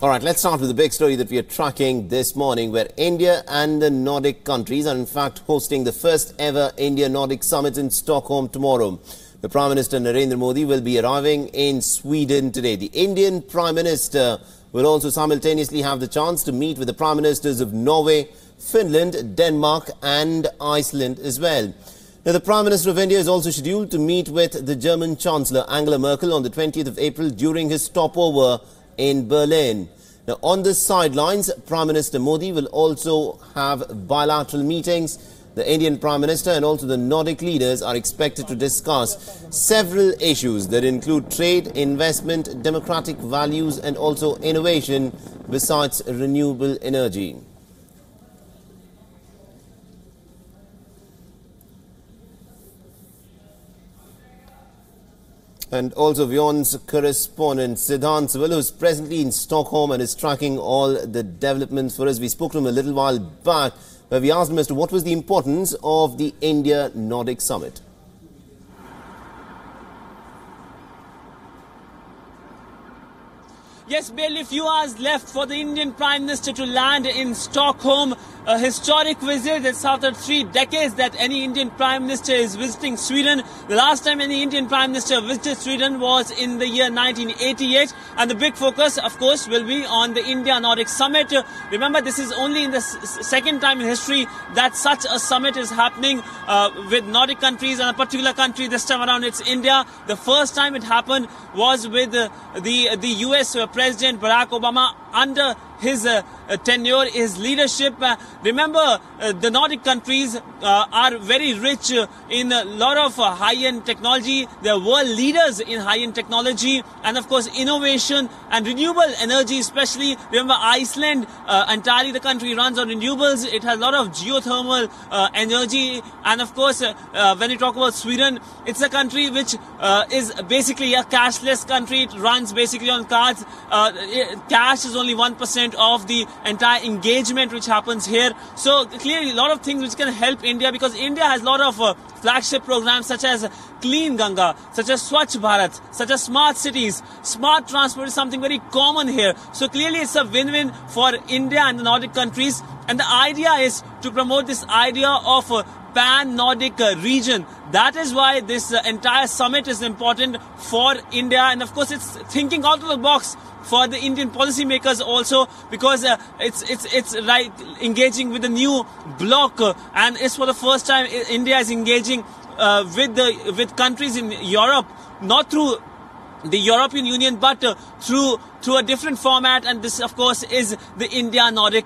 All right, let's start with the big story that we are tracking this morning, where India and the Nordic countries are in fact hosting the first ever India-Nordic summit in Stockholm tomorrow. The Prime Minister Narendra Modi will be arriving in Sweden today. The Indian Prime Minister will also simultaneously have the chance to meet with the Prime Ministers of Norway, Finland, Denmark and Iceland as well. Now, the Prime Minister of India is also scheduled to meet with the German Chancellor Angela Merkel on the 20th of April during his stopover in Berlin. Now, on the sidelines, Prime Minister Modi will also have bilateral meetings. The Indian Prime Minister and also the Nordic leaders are expected to discuss several issues that include trade, investment, democratic values and also innovation, besides renewable energy. And also WION's correspondent Siddhant, who is presently in Stockholm and is tracking all the developments for us. We spoke to him a little while back, where we asked him as to what was the importance of the India-Nordic summit. Yes, barely a few hours left for the Indian Prime Minister to land in Stockholm. A historic visit. It's after 3 decades that any Indian Prime Minister is visiting Sweden. The last time any Indian Prime Minister visited Sweden was in the year 1988. And the big focus, of course, will be on the India-Nordic Summit. Remember, this is only in the second time in history that such a summit is happening with Nordic countries and a particular country. This time around, it's India. The first time it happened was with the US President Barack Obama under his tenure, his leadership. Remember, the Nordic countries are very rich in a lot of high-end technology. They are world leaders in high-end technology and, of course, innovation and renewable energy especially. Remember, Iceland, entirely the country runs on renewables. It has a lot of geothermal energy. And, of course, when you talk about Sweden, it's a country which is basically a cashless country. It runs basically on cards. Cash is only 1% of the entire engagement which happens here. So clearly a lot of things which can help India, because India has a lot of flagship programs such as Clean Ganga, such as Swachh Bharat, such as smart cities. Smart transport is something very common here. So clearly it's a win-win for India and the Nordic countries. And the idea is to promote this idea of pan-Nordic region. That is why this entire summit is important for India. And of course, it's thinking out of the box for the Indian policymakers also, because it's like engaging with the new bloc, and it's for the first time India is engaging with countries in Europe, not through the European Union, but through a different format. And this, of course, is the India-Nordic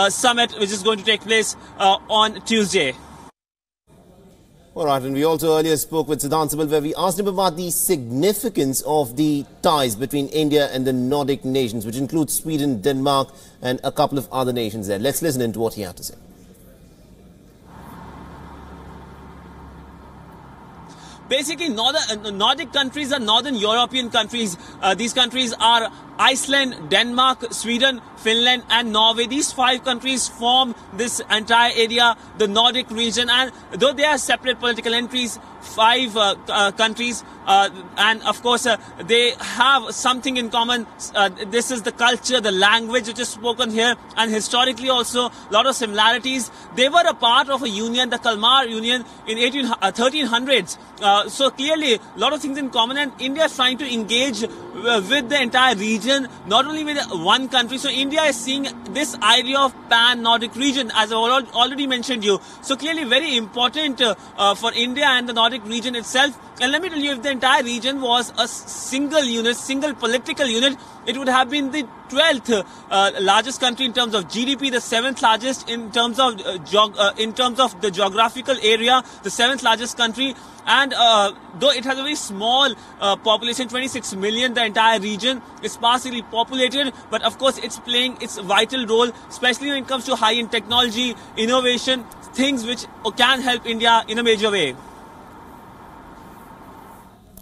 summit, which is going to take place on Tuesday. All right, and we also earlier spoke with Siddhant, where we asked him about the significance of the ties between India and the Nordic nations, which includes Sweden, Denmark and a couple of other nations there. Let's listen in to what he had to say. Basically, Nordic countries are northern European countries. These countries are Iceland, Denmark, Sweden, Finland and Norway. These 5 countries form this entire area, the Nordic region. And though they are separate political entities, 5 countries, and of course they have something in common. This is the culture, the language which is spoken here, and historically also a lot of similarities. They were a part of a union, the Kalmar Union, in 1300s. So clearly a lot of things in common, and India is trying to engage with the entire region, not only with one country. So India is seeing this idea of pan-Nordic region, as I already mentioned you. So clearly very important for India and the Nordic region itself. And let me tell you, if the entire region was a single unit, single political unit, it would have been the 12th largest country in terms of GDP, the 7th largest in terms of the geographical area, the 7th largest country. And though it has a very small population, 26 million, the entire region is sparsely populated, but of course it's playing its vital role, especially when it comes to high-end technology, innovation, things which can help India in a major way.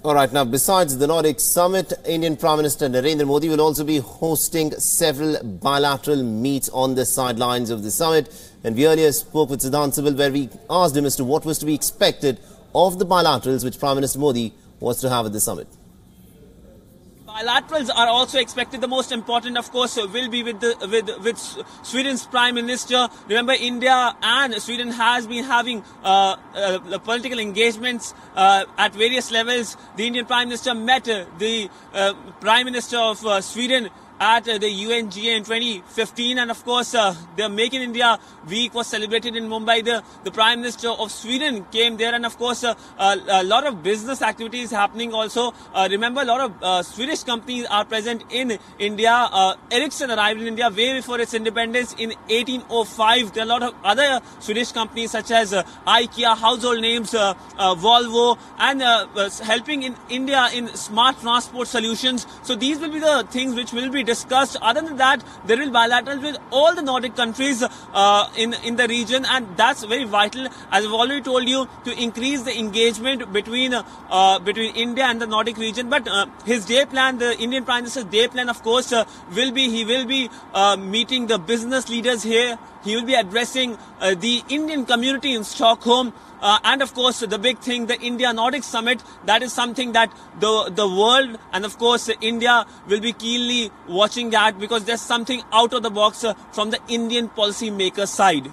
All right, now besides the Nordic summit, Indian Prime Minister Narendra Modi will also be hosting several bilateral meets on the sidelines of the summit. And we earlier spoke with Siddhant, where we asked him as to what was to be expected of the bilaterals which Prime Minister Modi was to have at the summit. Bilaterals are also expected. The most important, of course, will be with Sweden's Prime Minister. Remember, India and Sweden has been having political engagements at various levels. The Indian Prime Minister met the Prime Minister of Sweden at the UNGA in 2015, and of course the Make in India week was celebrated in Mumbai. The Prime Minister of Sweden came there, and of course a lot of business activities happening also. Remember, a lot of Swedish companies are present in India. Ericsson arrived in India way before its independence in 1805. There are a lot of other Swedish companies such as IKEA, household names, Volvo, and helping in India in smart transport solutions. So these will be the things which will be discussed. Other than that, there will be bilaterals with all the Nordic countries in the region, and that's very vital, as I've already told you, to increase the engagement between India and the Nordic region. But his day plan, the Indian Prime Minister's day plan, of course, will be meeting the business leaders here. He will be addressing the Indian community in Stockholm. And of course, the big thing, the India-Nordic Summit, that is something that the world and of course India will be keenly watching at, because there's something out of the box from the Indian policy maker side.